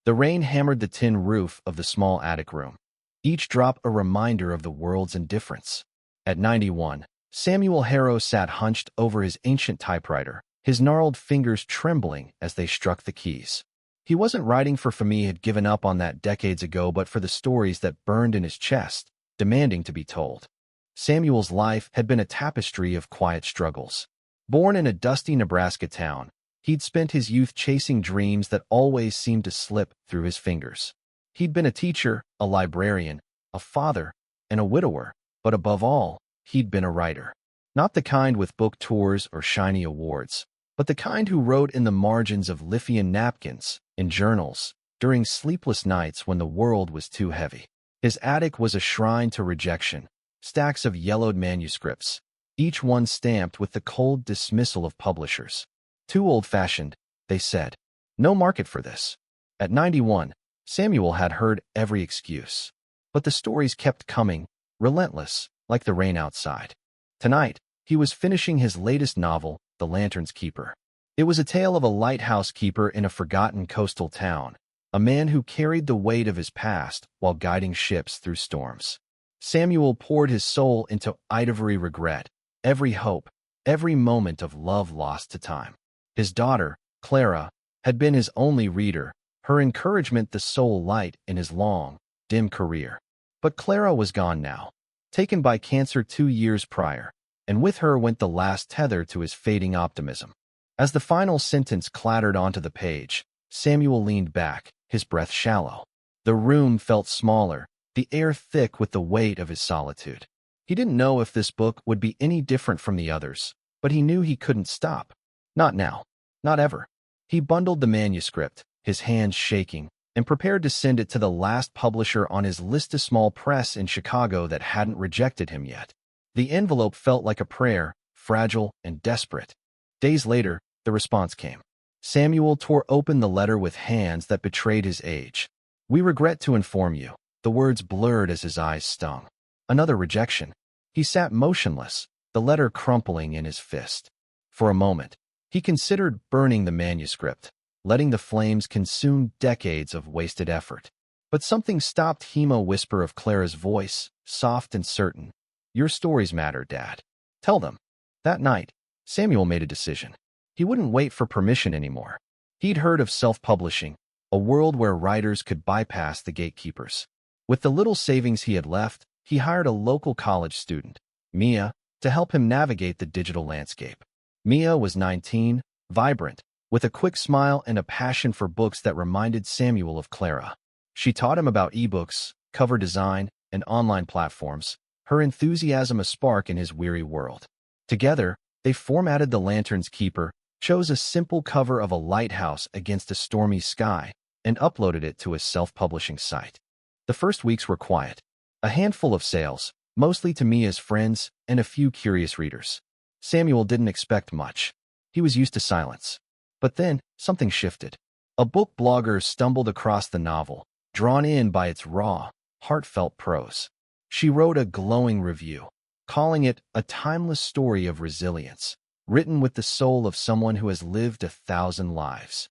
The rain hammered the tin roof of the small attic room, each drop a reminder of the world's indifference. At 91, Samuel Harrow sat hunched over his ancient typewriter, his gnarled fingers trembling as they struck the keys. He wasn't writing for fame. He had given up on that decades ago, but for the stories that burned in his chest, demanding to be told. Samuel's life had been a tapestry of quiet struggles. Born in a dusty Nebraska town, he'd spent his youth chasing dreams that always seemed to slip through his fingers. He'd been a teacher, a librarian, a father, and a widower, but above all, he'd been a writer. Not the kind with book tours or shiny awards, but the kind who wrote in the margins of Lithian napkins, in journals, during sleepless nights when the world was too heavy. His attic was a shrine to rejection, stacks of yellowed manuscripts, each one stamped with the cold dismissal of publishers. Too old-fashioned, they said. No market for this. At 91, Samuel had heard every excuse. But the stories kept coming, relentless, like the rain outside. Tonight, he was finishing his latest novel, The Lantern's Keeper. It was a tale of a lighthouse keeper in a forgotten coastal town, a man who carried the weight of his past while guiding ships through storms. Samuel poured his soul into ivory regret, every hope, every moment of love lost to time. His daughter, Clara, had been his only reader, her encouragement the sole light in his long, dim career. But Clara was gone now, taken by cancer 2 years prior, and with her went the last tether to his fading optimism. As the final sentence clattered onto the page, Samuel leaned back, his breath shallow. The room felt smaller, the air thick with the weight of his solitude. He didn't know if this book would be any different from the others, but he knew he couldn't stop. Not now. Not ever. He bundled the manuscript, his hands shaking, and prepared to send it to the last publisher on his list, a small press in Chicago that hadn't rejected him yet. The envelope felt like a prayer, fragile and desperate. Days later, the response came. Samuel tore open the letter with hands that betrayed his age. "We regret to inform you." The words blurred as his eyes stung. Another rejection. He sat motionless, the letter crumpling in his fist. For a moment, he considered burning the manuscript, letting the flames consume decades of wasted effort. But something stopped him, a whisper of Clara's voice, soft and certain. "Your stories matter, Dad. Tell them." That night, Samuel made a decision. He wouldn't wait for permission anymore. He'd heard of self-publishing, a world where writers could bypass the gatekeepers. With the little savings he had left, he hired a local college student, Mia, to help him navigate the digital landscape. Mia was 19, vibrant, with a quick smile and a passion for books that reminded Samuel of Clara. She taught him about ebooks, cover design, and online platforms, her enthusiasm a spark in his weary world. Together, they formatted The Lantern's Keeper, chose a simple cover of a lighthouse against a stormy sky, and uploaded it to his self-publishing site. The first weeks were quiet. A handful of sales, mostly to Mia's friends and a few curious readers. Samuel didn't expect much. He was used to silence. But then, something shifted. A book blogger stumbled across the novel, drawn in by its raw, heartfelt prose. She wrote a glowing review, calling it a timeless story of resilience, written with the soul of someone who has lived 1,000 lives.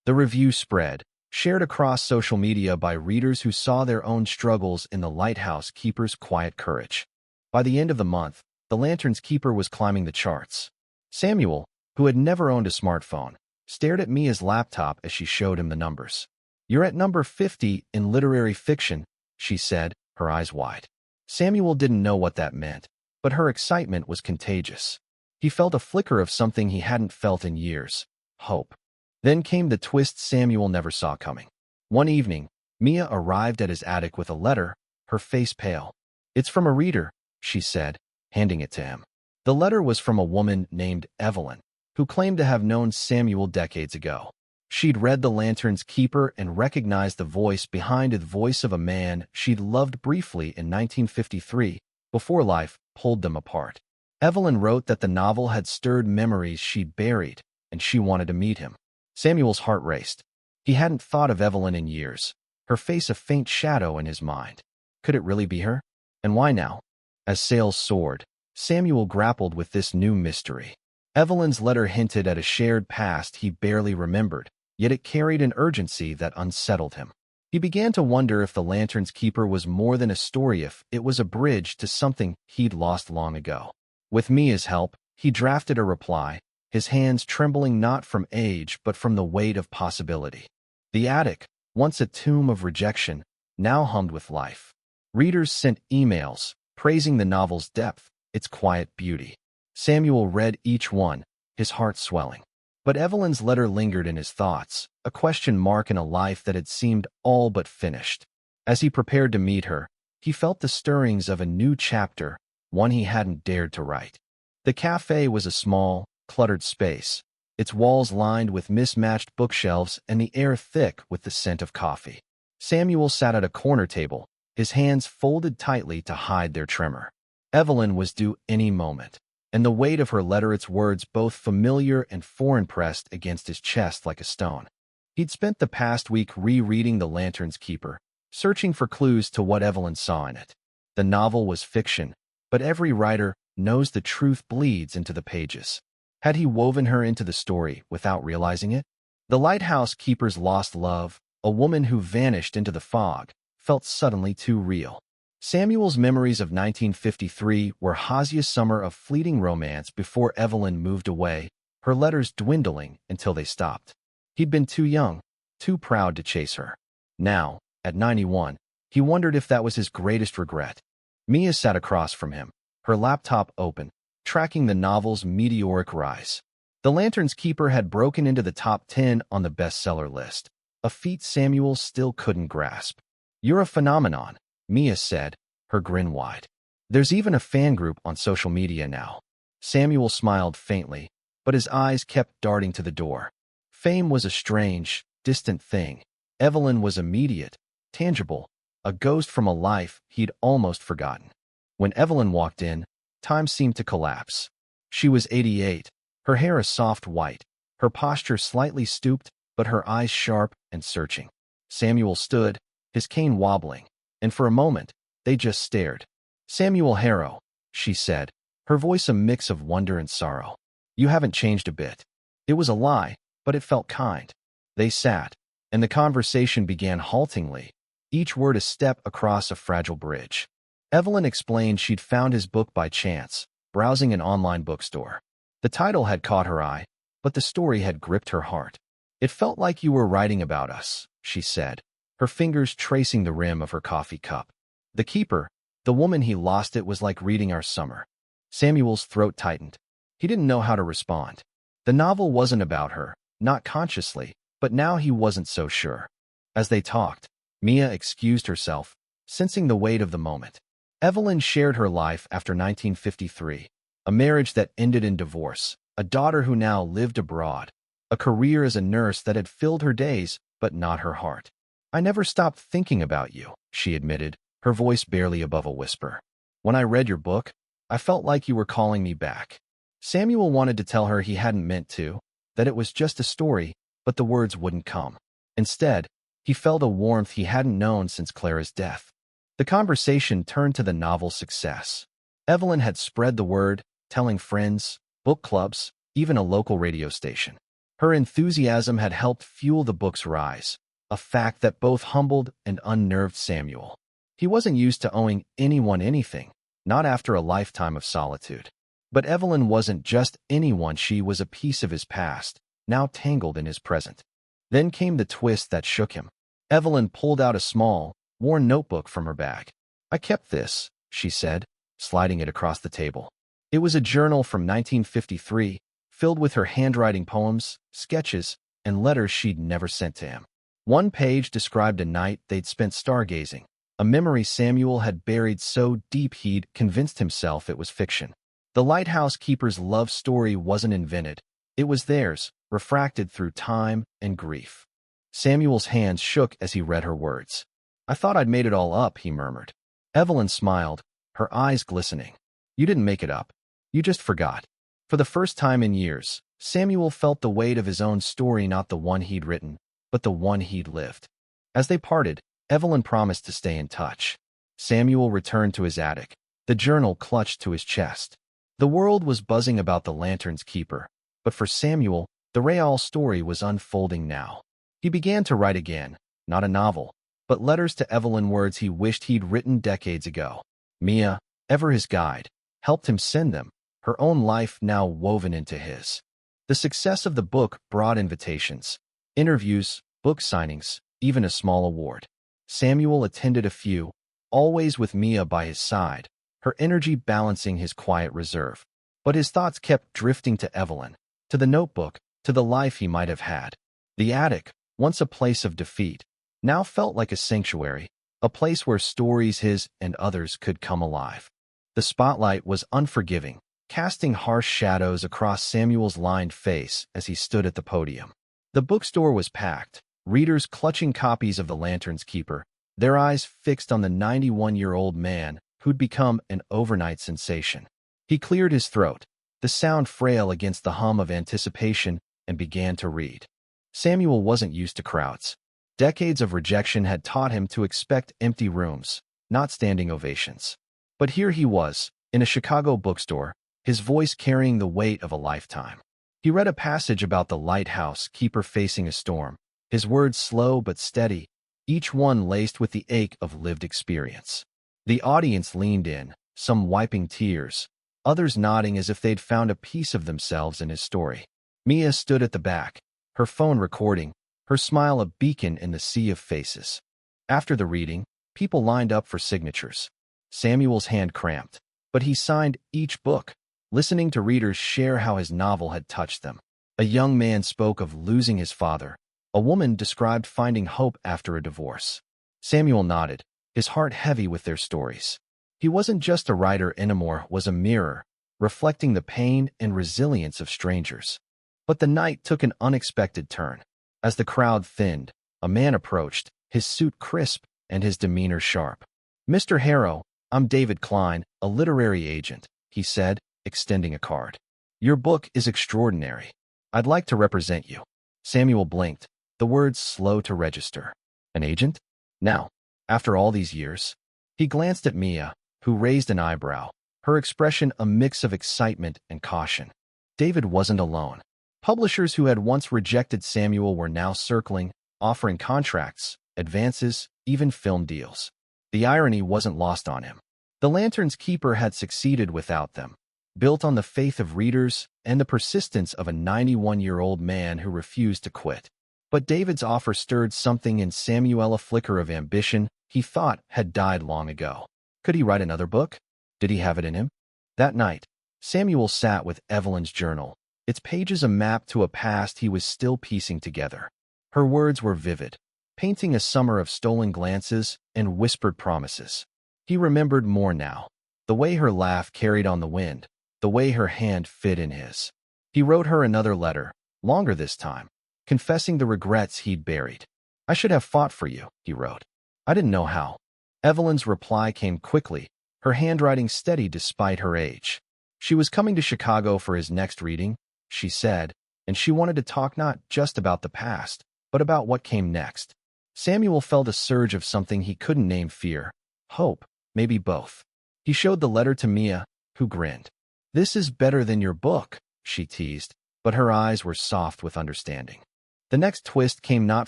The review spread, shared across social media by readers who saw their own struggles in the lighthouse keeper's quiet courage. By the end of the month, The Lantern's Keeper was climbing the charts. Samuel, who had never owned a smartphone, stared at Mia's laptop as she showed him the numbers. "You're at number 50 in literary fiction," she said, her eyes wide. Samuel didn't know what that meant, but her excitement was contagious. He felt a flicker of something he hadn't felt in years: hope. Then came the twist Samuel never saw coming. One evening, Mia arrived at his attic with a letter, her face pale. "It's from a reader," she said, handing it to him. The letter was from a woman named Evelyn, who claimed to have known Samuel decades ago. She'd read The Lantern's Keeper and recognized the voice behind it, the voice of a man she'd loved briefly in 1953, before life pulled them apart. Evelyn wrote that the novel had stirred memories she'd buried, and she wanted to meet him. Samuel's heart raced. He hadn't thought of Evelyn in years, her face a faint shadow in his mind. Could it really be her? And why now? As sales soared, Samuel grappled with this new mystery. Evelyn's letter hinted at a shared past he barely remembered, yet it carried an urgency that unsettled him. He began to wonder if The Lantern's Keeper was more than a story, if it was a bridge to something he'd lost long ago. With Mia's help, he drafted a reply, his hands trembling not from age but from the weight of possibility. The attic, once a tomb of rejection, now hummed with life. Readers sent emails, praising the novel's depth, its quiet beauty. Samuel read each one, his heart swelling. But Evelyn's letter lingered in his thoughts, a question mark in a life that had seemed all but finished. As he prepared to meet her, he felt the stirrings of a new chapter, one he hadn't dared to write. The cafe was a small, cluttered space, its walls lined with mismatched bookshelves and the air thick with the scent of coffee. Samuel sat at a corner table, his hands folded tightly to hide their tremor. Evelyn was due any moment, and the weight of her letter, its words both familiar and foreign, pressed against his chest like a stone. He'd spent the past week rereading The Lantern's Keeper, searching for clues to what Evelyn saw in it. The novel was fiction, but every writer knows the truth bleeds into the pages. Had he woven her into the story without realizing it? The lighthouse keeper's lost love, a woman who vanished into the fog, felt suddenly too real. Samuel's memories of 1953 were Hasia's summer of fleeting romance before Evelyn moved away, her letters dwindling until they stopped. He'd been too young, too proud to chase her. Now, at 91, he wondered if that was his greatest regret. Mia sat across from him, her laptop open, tracking the novel's meteoric rise. The Lantern's Keeper had broken into the top 10 on the bestseller list, a feat Samuel still couldn't grasp. "You're a phenomenon," Mia said, her grin wide. "There's even a fan group on social media now." Samuel smiled faintly, but his eyes kept darting to the door. Fame was a strange, distant thing. Evelyn was immediate, tangible, a ghost from a life he'd almost forgotten. When Evelyn walked in, time seemed to collapse. She was 88, her hair a soft white, her posture slightly stooped, but her eyes sharp and searching. Samuel stood, his cane wobbling, and for a moment, they just stared. "Samuel Harrow," she said, her voice a mix of wonder and sorrow. "You haven't changed a bit." It was a lie, but it felt kind. They sat, and the conversation began haltingly, each word a step across a fragile bridge. Evelyn explained she'd found his book by chance, browsing an online bookstore. The title had caught her eye, but the story had gripped her heart. "It felt like you were writing about us," she said, her fingers tracing the rim of her coffee cup. "The keeper, the woman he lost, it was like reading our summer." Samuel's throat tightened. He didn't know how to respond. The novel wasn't about her, not consciously, but now he wasn't so sure. As they talked, Mia excused herself, sensing the weight of the moment. Evelyn shared her life after 1953, a marriage that ended in divorce, a daughter who now lived abroad, a career as a nurse that had filled her days but not her heart. "I never stopped thinking about you," she admitted, her voice barely above a whisper. "When I read your book, I felt like you were calling me back." Samuel wanted to tell her he hadn't meant to, that it was just a story, but the words wouldn't come. Instead, he felt a warmth he hadn't known since Clara's death. The conversation turned to the novel's success. Evelyn had spread the word, telling friends, book clubs, even a local radio station. Her enthusiasm had helped fuel the book's rise, a fact that both humbled and unnerved Samuel. He wasn't used to owing anyone anything, not after a lifetime of solitude. But Evelyn wasn't just anyone, she was a piece of his past, now tangled in his present. Then came the twist that shook him. Evelyn pulled out a small, worn notebook from her bag. "I kept this," she said, sliding it across the table. It was a journal from 1953, filled with her handwriting poems, sketches, and letters she'd never sent to him. One page described a night they'd spent stargazing, a memory Samuel had buried so deep he'd convinced himself it was fiction. The lighthouse keeper's love story wasn't invented. It was theirs, refracted through time and grief. Samuel's hands shook as he read her words. "I thought I'd made it all up," he murmured. Evelyn smiled, her eyes glistening. "You didn't make it up. You just forgot." For the first time in years, Samuel felt the weight of his own story, not the one he'd written, but the one he'd lived. As they parted, Evelyn promised to stay in touch. Samuel returned to his attic, the journal clutched to his chest. The world was buzzing about The Lantern's Keeper, but for Samuel, the real story was unfolding now. He began to write again, not a novel, but letters to Evelyn, words he wished he'd written decades ago. Mia, ever his guide, helped him send them, her own life now woven into his. The success of the book brought invitations, interviews, book signings, even a small award. Samuel attended a few, always with Mia by his side, her energy balancing his quiet reserve. But his thoughts kept drifting to Evelyn, to the notebook, to the life he might have had. The attic, once a place of defeat, now felt like a sanctuary, a place where stories his and others could come alive. The spotlight was unforgiving, casting harsh shadows across Samuel's lined face as he stood at the podium. The bookstore was packed, readers clutching copies of The Lantern's Keeper, their eyes fixed on the 91-year-old man who'd become an overnight sensation. He cleared his throat, the sound frail against the hum of anticipation, and began to read. Samuel wasn't used to crowds. Decades of rejection had taught him to expect empty rooms, not standing ovations. But here he was, in a Chicago bookstore, his voice carrying the weight of a lifetime. He read a passage about the lighthouse keeper facing a storm, his words slow but steady, each one laced with the ache of lived experience. The audience leaned in, some wiping tears, others nodding as if they'd found a piece of themselves in his story. Mia stood at the back, her phone recording, her smile a beacon in the sea of faces. After the reading, people lined up for signatures. Samuel's hand cramped, but he signed each book, listening to readers share how his novel had touched them. A young man spoke of losing his father. A woman described finding hope after a divorce. Samuel nodded, his heart heavy with their stories. He wasn't just a writer anymore, was a mirror, reflecting the pain and resilience of strangers. But the night took an unexpected turn. As the crowd thinned, a man approached, his suit crisp and his demeanor sharp. "Mr. Harrow, I'm David Klein, a literary agent," he said, extending a card. "Your book is extraordinary. I'd like to represent you." Samuel blinked, the words slow to register. An agent? Now, after all these years? He glanced at Mia, who raised an eyebrow, her expression a mix of excitement and caution. David wasn't alone. Publishers who had once rejected Samuel were now circling, offering contracts, advances, even film deals. The irony wasn't lost on him. The Lantern's Keeper had succeeded without them, built on the faith of readers and the persistence of a 91-year-old man who refused to quit. But David's offer stirred something in Samuel, a flicker of ambition he thought had died long ago. Could he write another book? Did he have it in him? That night, Samuel sat with Evelyn's journal, its pages a map to a past he was still piecing together. Her words were vivid, painting a summer of stolen glances and whispered promises. He remembered more now, the way her laugh carried on the wind, the way her hand fit in his. He wrote her another letter, longer this time, confessing the regrets he'd buried. "I should have fought for you," he wrote. "I didn't know how." Evelyn's reply came quickly, her handwriting steady despite her age. She was coming to Chicago for his next reading, she said, and she wanted to talk not just about the past, but about what came next. Samuel felt a surge of something he couldn't name: fear, hope, maybe both. He showed the letter to Mia, who grinned. "This is better than your book," she teased, but her eyes were soft with understanding. The next twist came not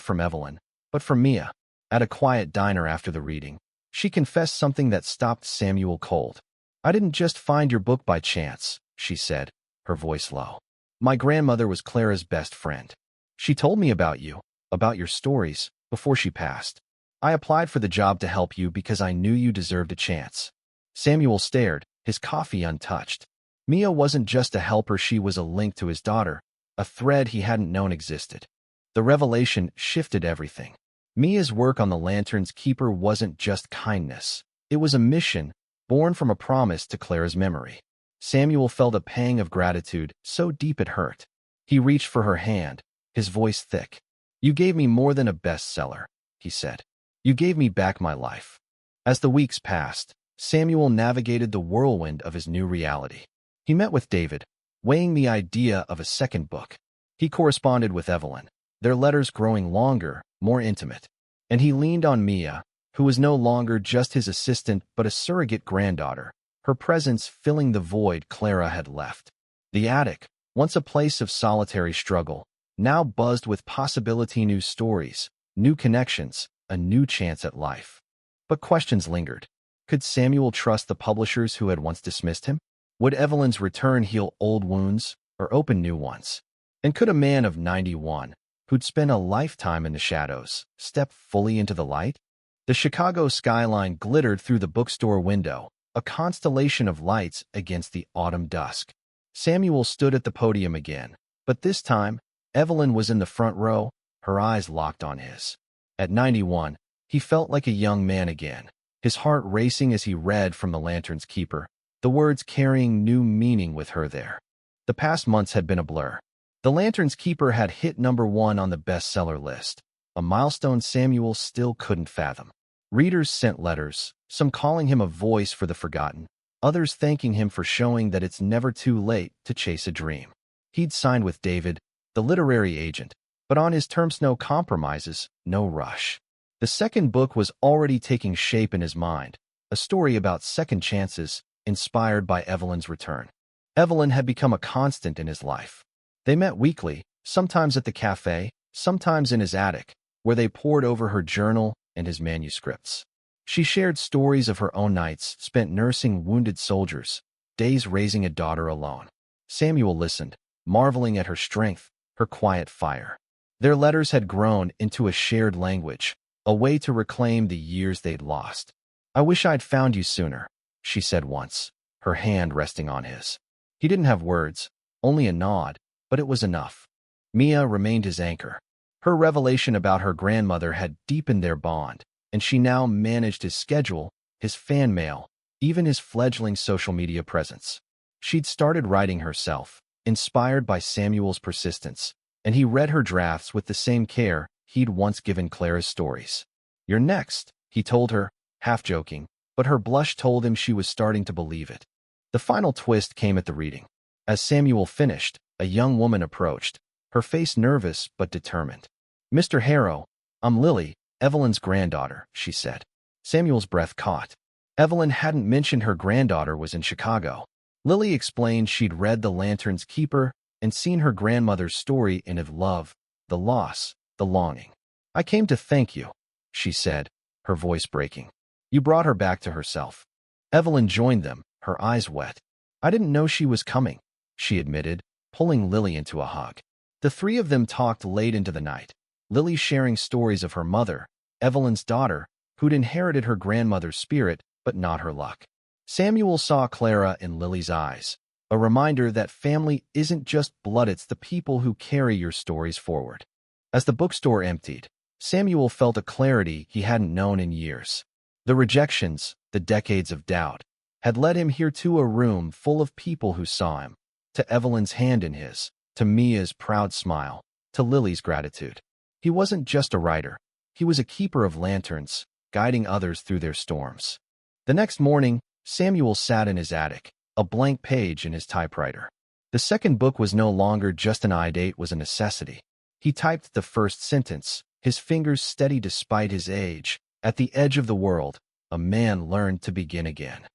from Evelyn, but from Mia. At a quiet diner after the reading, she confessed something that stopped Samuel cold. "I didn't just find your book by chance," she said, her voice low. "My grandmother was Clara's best friend. She told me about you, about your stories, before she passed. I applied for the job to help you because I knew you deserved a chance." Samuel stared, his coffee untouched. Mia wasn't just a helper, she was a link to his daughter, a thread he hadn't known existed. The revelation shifted everything. Mia's work on the Lantern's Keeper wasn't just kindness. It was a mission, born from a promise to Clara's memory. Samuel felt a pang of gratitude, so deep it hurt. He reached for her hand, his voice thick. "You gave me more than a bestseller," he said. "You gave me back my life." As the weeks passed, Samuel navigated the whirlwind of his new reality. He met with David, weighing the idea of a second book. He corresponded with Evelyn, their letters growing longer, more intimate. And he leaned on Mia, who was no longer just his assistant but a surrogate granddaughter, her presence filling the void Clara had left. The attic, once a place of solitary struggle, now buzzed with possibility, new stories, new connections, a new chance at life. But questions lingered. Could Samuel trust the publishers who had once dismissed him? Would Evelyn's return heal old wounds or open new ones? And could a man of 91, who'd spent a lifetime in the shadows, step fully into the light? The Chicago skyline glittered through the bookstore window, a constellation of lights against the autumn dusk. Samuel stood at the podium again, but this time, Evelyn was in the front row, her eyes locked on his. At 91, he felt like a young man again, his heart racing as he read from The Lantern's Keeper, the words carrying new meaning with her there. The past months had been a blur. The Lantern's Keeper had hit #1 on the bestseller list, a milestone Samuel still couldn't fathom. Readers sent letters, some calling him a voice for the forgotten, others thanking him for showing that it's never too late to chase a dream. He'd signed with David, the literary agent, but on his terms, no compromises, no rush. The second book was already taking shape in his mind, a story about second chances, inspired by Evelyn's return. Evelyn had become a constant in his life. They met weekly, sometimes at the cafe, sometimes in his attic, where they pored over her journal and his manuscripts. She shared stories of her own nights spent nursing wounded soldiers, days raising a daughter alone. Samuel listened, marveling at her strength, her quiet fire. Their letters had grown into a shared language, a way to reclaim the years they'd lost. "I wish I'd found you sooner," she said once, her hand resting on his. He didn't have words, only a nod, but it was enough. Mia remained his anchor. Her revelation about her grandmother had deepened their bond, and she now managed his schedule, his fan mail, even his fledgling social media presence. She'd started writing herself, inspired by Samuel's persistence, and he read her drafts with the same care he'd once given Clara's stories. "You're next," he told her, half joking, but her blush told him she was starting to believe it. The final twist came at the reading. As Samuel finished, a young woman approached, her face nervous but determined. "Mr. Harrow, I'm Lily, Evelyn's granddaughter," she said. Samuel's breath caught. Evelyn hadn't mentioned her granddaughter was in Chicago. Lily explained she'd read The Lantern's Keeper and seen her grandmother's story in of love, the loss, the longing. "I came to thank you," she said, her voice breaking. "You brought her back to herself." Evelyn joined them, her eyes wet. "I didn't know she was coming," she admitted, pulling Lily into a hug. The three of them talked late into the night, Lily sharing stories of her mother, Evelyn's daughter, who'd inherited her grandmother's spirit but not her luck. Samuel saw Clara in Lily's eyes, a reminder that family isn't just blood, it's the people who carry your stories forward. As the bookstore emptied, Samuel felt a clarity he hadn't known in years. The rejections, the decades of doubt, had led him here to a room full of people who saw him, to Evelyn's hand in his, to Mia's proud smile, to Lily's gratitude. He wasn't just a writer. He was a keeper of lanterns, guiding others through their storms. The next morning, Samuel sat in his attic, a blank page in his typewriter. The second book was no longer just an idea, it was a necessity. He typed the first sentence, his fingers steady despite his age. At the edge of the world, a man learned to begin again.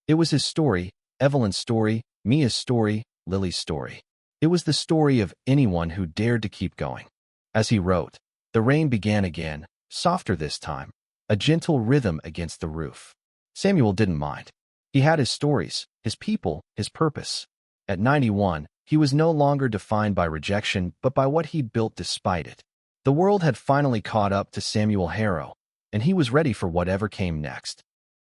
It was his story, Evelyn's story, Mia's story, Lily's story. It was the story of anyone who dared to keep going. As he wrote, the rain began again, softer this time, a gentle rhythm against the roof. Samuel didn't mind. He had his stories, his people, his purpose. At 91, he was no longer defined by rejection but by what he'd built despite it. The world had finally caught up to Samuel Harrow, and he was ready for whatever came next.